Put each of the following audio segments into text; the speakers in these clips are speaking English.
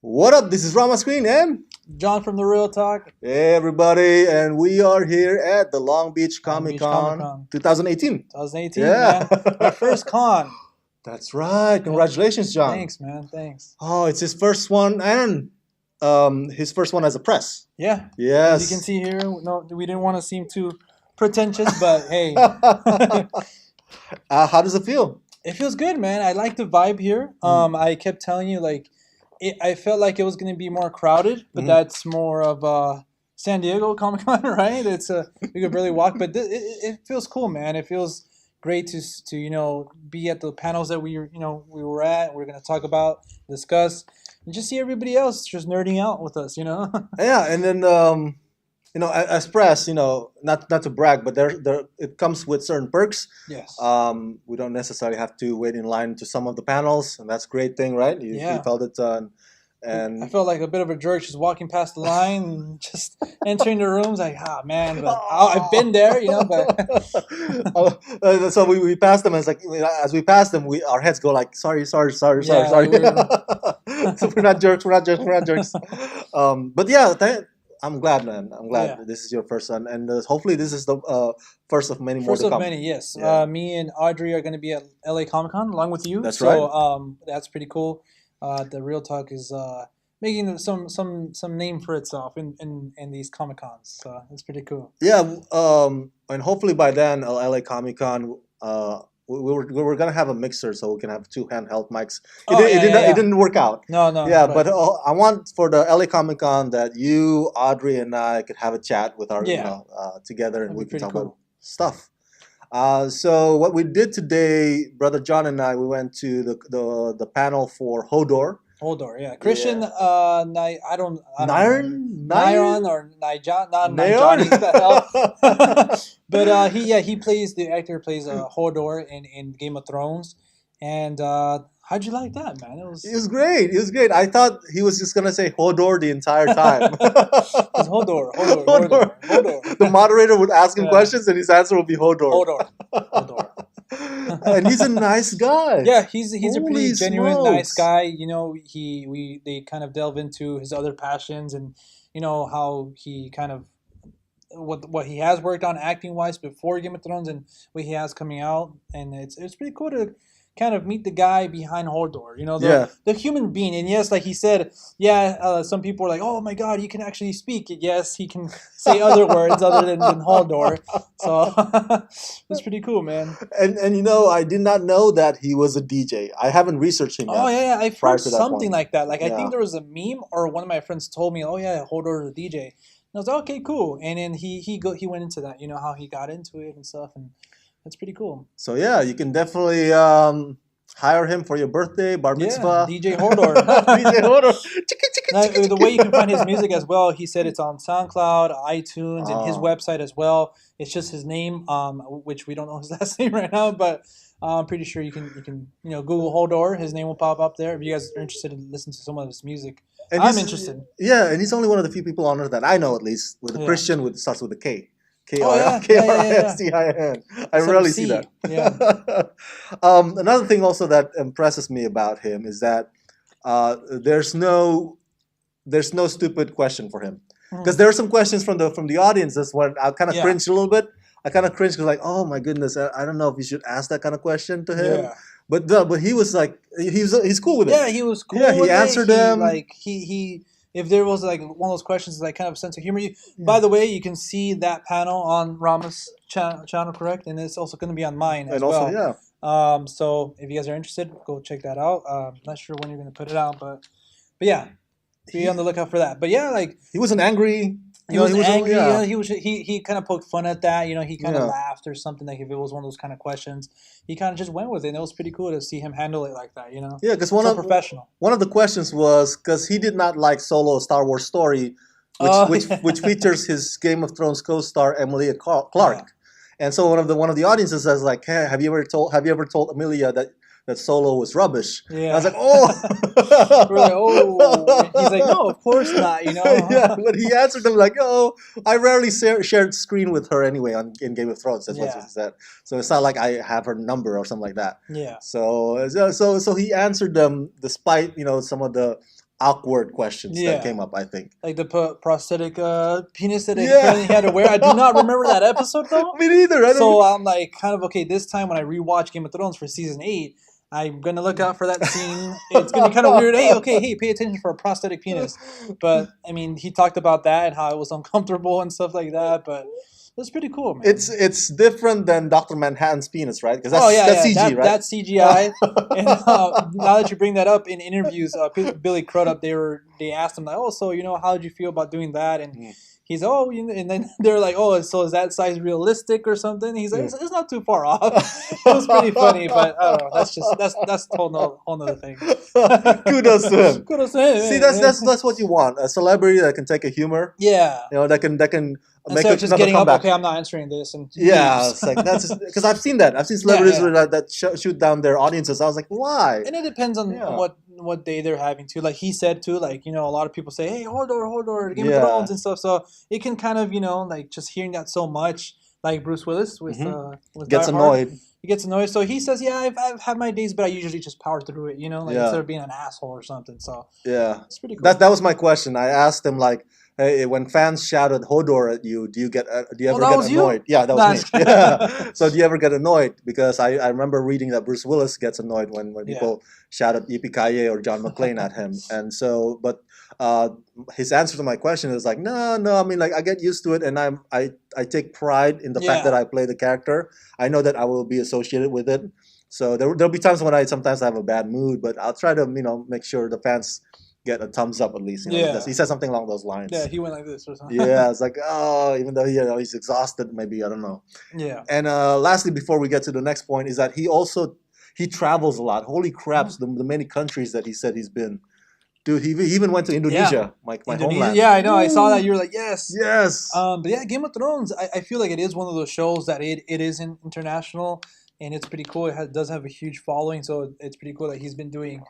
What up? This is Rama Screen and John from the Real Talk. hey everybody, and we are here at the Long Beach Long Comic Beach Con Comic-Con. 2018. 2018, Yeah. man. Our first con. That's right. Congratulations, John. Thanks, man. Thanks. Oh, it's his first one and his first one as a press. Yeah. Yes. As you can see here, no, we didn't want to seem too pretentious, but hey, How does it feel? it feels good, man. I like the vibe here. I kept telling you, like, I felt like it was going to be more crowded, but that's more of San Diego Comic Con, right? It's you could barely walk, but it feels cool, man. It feels great to be at the panels that we were at. We're going to talk about, discuss, and just see everybody else just nerding out with us, Yeah, and then as press, not to brag, but there it comes with certain perks. Yes. We don't necessarily have to wait in line to some of the panels, and that's a great thing, right? You Yeah. felt it, I and felt like a bit of a jerk just walking past the line and just entering the rooms like, man, but I've been there, but so we passed them, and it's like as we passed them, our heads go like, sorry. Yeah, So we're not jerks. But yeah, I'm glad, man. I'm glad Yeah. this is your first one, and hopefully this is the first of many more First to of come. many, yes. Yeah. Me and Audrey are going to be at LA Comic Con along with you. That's so, right. that's pretty cool. The Real Talk is making some name for itself in these Comic Cons. So it's pretty cool. Yeah, and hopefully by then, LA Comic Con, we were gonna have a mixer so we can have two handheld mics. It didn't work out. No, Yeah, right. but I want for the LA Comic Con that you, Audrey, and I could have a chat with our, together, and That'd we be can pretty talk cool. about stuff. So what we did today, Brother John and I, we went to the panel for Hodor. Hodor, yeah. Christian, I don't know. Nairn? Nairon or Nijon, not Nairn? Nijani, the hell. But the actor plays Hodor in Game of Thrones. And how'd you like that, man? It was great. It was great. I thought he was just gonna say Hodor the entire time. It's Hodor. The moderator would ask him Yeah. questions, and his answer would be Hodor. Hodor. And he's a nice guy. Yeah, he's a pretty Holy genuine, nice smokes. guy. They kind of delve into his other passions and how he kind of what he has worked on acting wise before Game of Thrones and what he has coming out, and it's pretty cool to kind of meet the guy behind Hodor, the human being. And yes, like he said, some people are like, oh my God, you can actually speak. Yes, he can say other words other than Hodor. So it's pretty cool, man. And I did not know that he was a DJ. I haven't researched him yet. Oh yeah, I've prior heard to that something point. like that. Like I Yeah. think there was a meme or one of my friends told me, oh yeah, Hodor is a DJ. And I was like, okay, cool. And then he went into that, how he got into it and stuff, and that's pretty cool. So yeah, you can definitely hire him for your birthday, bar mitzvah. Yeah, DJ Hodor. DJ Hodor. Now, the way you can find his music as well, he said it's on SoundCloud, iTunes, and his Oh. website as well. It's just his name, which we don't know his last name right now, but I'm pretty sure you can Google Hodor. His name will pop up there if you guys are interested in listening to some of his music. And I'm he's- interested. Yeah, and he's only one of the few people on earth that I know, at least, with a Yeah. Christian starts with a K. Oh, yeah. K-R-I-S-T-I-N. I Some rarely C. see that. Yeah. Another thing also that impresses me about him is that there's no stupid question for him. Because there are some questions from the audience that's when I kind of Yeah. cringed a little bit. I kind of cringed because like, oh my goodness, I don't know if you should ask that kind of question to him. Yeah. But he was like, he's cool with it. Yeah, he was cool. Yeah, he with it. answered them. Like he if there was like one of those questions like kind of sense of humor. By the way, you can see that panel on Rama's channel, correct? And it's also going to be on mine as And also, well. yeah. So if you guys are interested, go check that out. Not sure when you're going to put it out, but yeah, be on the lookout for that. But yeah, like He wasn't angry. he was angry. Yeah. He kind of poked fun at that. He kind of Yeah. laughed or something. Like if it was one of those kind of questions, he kind of just went with it. And it was pretty cool to see him handle it like that. Yeah, because So professional. one of the questions was because he did not like Solo: A Star Wars Story, which features his Game of Thrones co-star Emilia Clarke. Yeah. And so one of the audiences says like, hey, have you ever told Emilia that Solo was rubbish? Yeah. And I was like, oh. We're like, oh. He's like, no, of course not. Yeah, but he answered them like, oh, I rarely shared screen with her anyway in Game of Thrones. That's what Yeah. he said. So it's not like I have her number or something like that. Yeah. So he answered them despite some of the awkward questions Yeah. that came up, I think. Like the prosthetic penis that Yeah. he had to wear. I do not remember that episode though. Me neither. I don't. So I'm like, kind of okay. This time when I rewatch Game of Thrones for season 8, I'm gonna look out for that scene. It's gonna be kind of weird. Hey, pay attention for a prosthetic penis. But I mean, he talked about that and how it was uncomfortable and stuff like that. But that's pretty cool, man. It's different than Doctor Manhattan's penis, right? Because that's, oh yeah, that's yeah. CG, That, right? That's CGI. And now that you bring that up in interviews, Billy Crudup, they asked him like, oh, so how did you feel about doing that? And he's and then they're like, oh, so is that size realistic or something? He's like, it's not too far off. It was pretty funny, but I don't know. That's a whole nother thing. Kudos to him. Kudos to him. See, that's what you want. A celebrity that can take a humor. Yeah. That can make Instead of just another getting comeback. up, okay, I'm not answering this, and Yeah, leaves. it's like that's because I've seen that. I've seen celebrities yeah. that shoot down their audiences. I was like, why? And it depends on what day they're having too. Like he said too, like a lot of people say, "Hey, Hodor, Game of Thrones and stuff." So it can kind of like just hearing that so much, like Bruce Willis with Gets Die Hard, annoyed. He gets annoyed. So he says, "Yeah, I've had my days, but I usually just power through it." Instead of being an asshole or something. So yeah, it's pretty cool. That was my question. I asked him like, hey, when fans shouted Hodor at you, do you ever get annoyed? Yeah, that was me. Yeah. So do you ever get annoyed? Because I remember reading that Bruce Willis gets annoyed when people shouted Yippee-ki-yay or John McClane at him. And so, but his answer to my question is like, no. I mean, like I get used to it, and I take pride in the fact that I play the character. I know that I will be associated with it. So there'll be times when I sometimes have a bad mood, but I'll try to make sure the fans get a thumbs up at least. He said something along those lines. Yeah, he went like this or something. Yeah, it's like, oh, even though he's exhausted, maybe, I don't know. Yeah. And lastly, before we get to the next point, is that he travels a lot. Holy craps, the many countries that he said he's been. Dude, he even went to Indonesia, my homeland. Yeah, I know. I saw that. You were like, yes. Yes. But yeah, Game of Thrones, I feel like it is one of those shows that it is international, and it's pretty cool. It does have a huge following, so it's pretty cool that he's been doing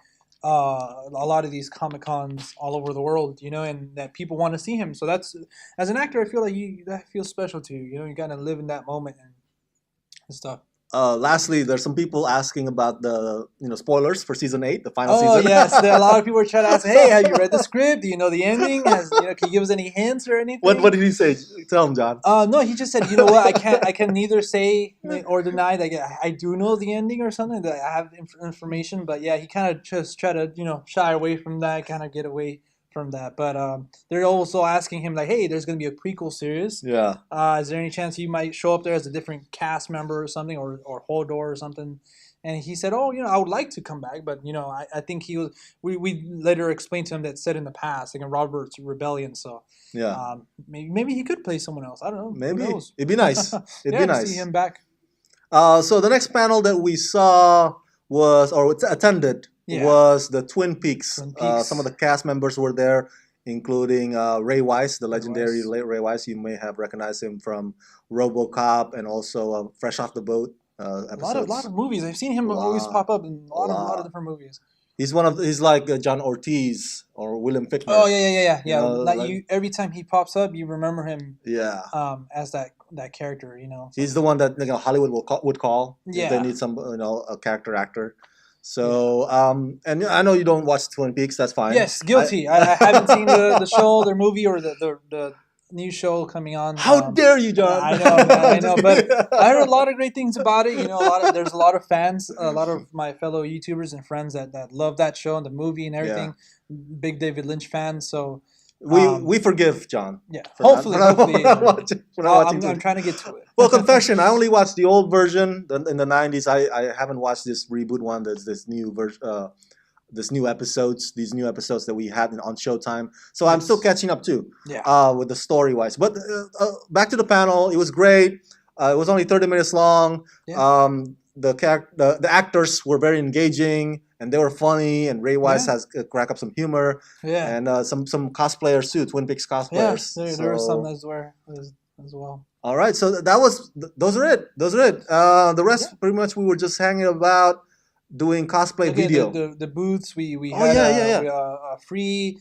a lot of these Comic-Cons all over the world, and that people want to see him. So that's, as an actor, I feel like that feels special to you. You gotta live in that moment and stuff. Lastly, there's some people asking about the spoilers for season 8, the final season. Oh yes, a lot of people are trying to ask, hey, have you read the script? Do you know the ending? Can you give us any hints or anything? What did he say? Tell him, John. No, he just said, you know what, I can neither say or deny that I do know the ending or something, that I have information, but yeah, he kind of just try to shy away from that, kind of get away from that. But they're also asking him like, hey, there's going to be a prequel series. Yeah. Is there any chance you might show up there as a different cast member or something, or Hodor or something? And he said, oh, I would like to come back, but I think he was. We later explained to him that said in the past, like in Robert's Rebellion. So yeah, maybe he could play someone else. I don't know. Maybe it'd be nice. It'd be nice to see him back. So the next panel that we saw attended was the Twin Peaks. Some of the cast members were there, including Ray Wise, the legendary Ray Wise. You may have recognized him from RoboCop and also Fresh Off the Boat episodes. A lot of movies. I've seen him always pop up in a lot of different movies. He's like John Ortiz or William Fichtner. Oh yeah. Every time he pops up, you remember him. Yeah. As that character, He's the one that Hollywood would call. Yeah. If they need some a character actor. So and I know you don't watch Twin Peaks. That's fine. Yes, guilty. I haven't seen the show, their movie, or the new show coming on. How dare you, John? I know, but I heard a lot of great things about it. There's a lot of fans, a lot of my fellow YouTubers and friends that love that show and the movie and everything. Yeah. Big David Lynch fans, so we forgive John. Yeah, hopefully. I'm trying to get to it. Well, confession, I only watched the old version in the 90s. I haven't watched this reboot one. There's this new version. These new episodes that we had on Showtime. So I'm still catching up too. Yeah. With the story wise. But back to the panel, it was great. It was only 30 minutes long. Yeah. The actors were very engaging and they were funny. And Ray Wise has cracked up some humor. Yeah. And some cosplayers too, Twin Peaks cosplayers. Yeah, there were some as well. All right, so those are it. The rest pretty much we were just hanging about. Doing cosplay video. The booths we had a free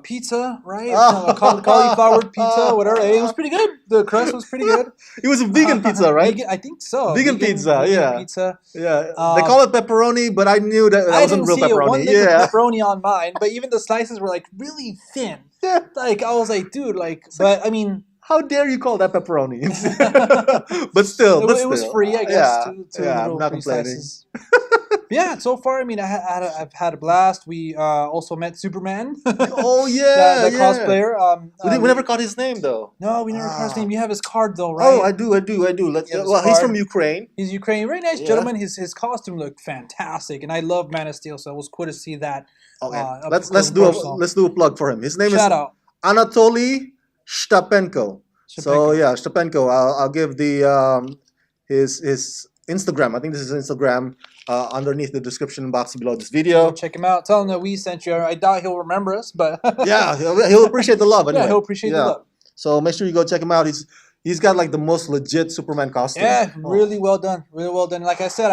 pizza, right? Cauliflower pizza, whatever. It was pretty good. The crust was pretty good. It was a vegan pizza, right? I think so. Vegan pizza, vegan pizza. Yeah. They call it pepperoni, but I knew that wasn't real pepperoni. I didn't see one lick of pepperoni on mine, but even the slices were like really thin. Yeah. Like I was like, dude, like, but I mean, how dare you call that pepperoni? But still, it was free, I guess. I'm not complaining. Yeah, so far, I mean, I've had a blast. We also met Superman. Oh yeah, the cosplayer. We never caught his name though. No, we never caught his name. You have his card though, right? Oh, I do. He's from Ukraine. He's Ukrainian, very nice gentleman. His costume looked fantastic, and I love Man of Steel, so it was cool to see that. Okay, let's do a plug for him. His name is Anatoly Shtapenko. So yeah, Shtapenko. I'll give the his Instagram. I think this is Instagram. Underneath the description box below this video. Check him out. Tell him that we sent you. I doubt he'll remember us, but yeah, he'll appreciate the love. Anyway. Yeah, he'll appreciate the love. So make sure you go check him out. He's got like the most legit Superman costume. Yeah, really well done. Really well done. Like I said,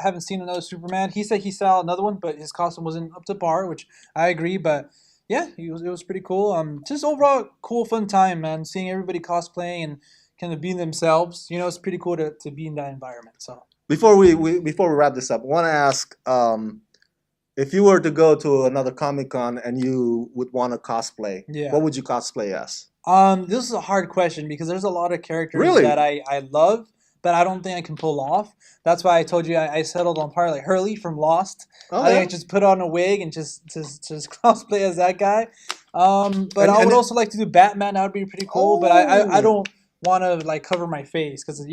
haven't seen another Superman. He said he saw another one, but his costume wasn't up to par, which I agree. But yeah, it was pretty cool. Just overall cool, fun time, man. Seeing everybody cosplaying and kind of being themselves. You know, it's pretty cool to be in that environment. So. Before we wrap this up, I want to ask if you were to go to another Comic-Con and you would want to cosplay, what would you cosplay as? This is a hard question because there's a lot of characters that I love, but I don't think I can pull off. That's why I told you I settled on part like Hurley from Lost. I think I just put on a wig and just cosplay as that guy. But I would also like to do Batman. That would be pretty cool. But I don't want to like cover my face because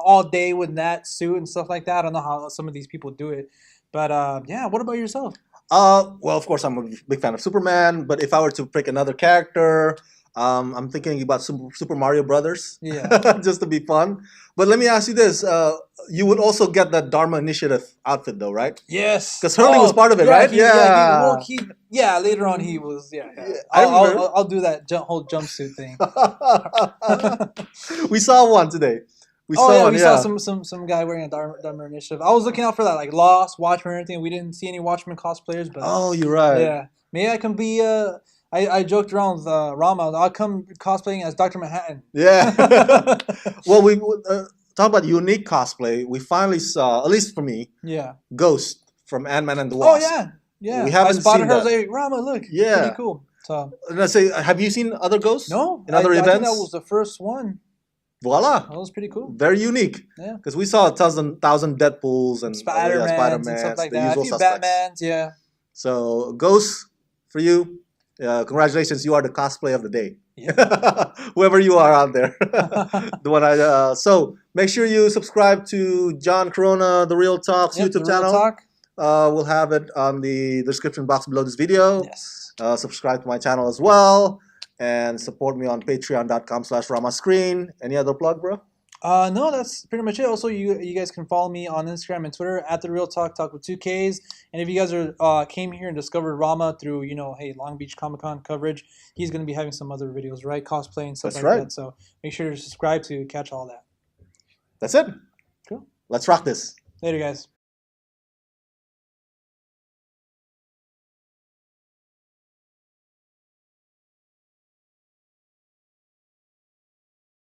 all day with that suit and stuff like that. I don't know how some of these people do it, but yeah. What about yourself? Well, of course, I'm a big fan of Superman. But if I were to pick another character, I'm thinking about Super Mario Brothers. Yeah, just to be fun. But let me ask you this: you would also get that Dharma Initiative outfit, though, right? Yes, because Hurley was part of it, right? Later on, he was. Yeah. I'll do that whole jumpsuit thing. We saw one today. We saw some guy wearing a Dharma Initiative. I was looking out for that, like Lost, Watchmen, and everything. We didn't see any Watchmen cosplayers, but you're right. Yeah, maybe I can be. I joked around with Rama. I'll come cosplaying as Dr. Manhattan. Yeah. Well, we talk about unique cosplay. We finally saw, at least for me, Ghost from Ant-Man and the Wasp. Oh yeah. We haven't spotted seen her. that. I was like, Rama, look. Yeah. Pretty cool. So. And I say, have you seen other Ghosts? No. In other events? I think that was the first one. Voila. That was pretty cool. Very unique. Yeah. Because we saw a thousand Deadpools and Spider-Mans and stuff like that. A few Batmans, yeah. So, Ghost, for you, congratulations. You are the cosplay of the day. Yeah. Whoever you are out there. So, make sure you subscribe to John Corona, The Real Talk's YouTube channel. Real Talk. We'll have it on the description box below this video. Yes. Subscribe to my channel as well. And support me on patreon.com/ramascreen. Any other plug, bro? No, that's pretty much it. Also, you guys can follow me on Instagram and Twitter at The Real Talk with 2 Ks. And if you guys came here and discovered Rama through, Long Beach Comic-Con coverage, he's going to be having some other videos, right? Cosplay and stuff that. So make sure to subscribe to catch all that. That's it. Cool. Let's rock this. Later, guys.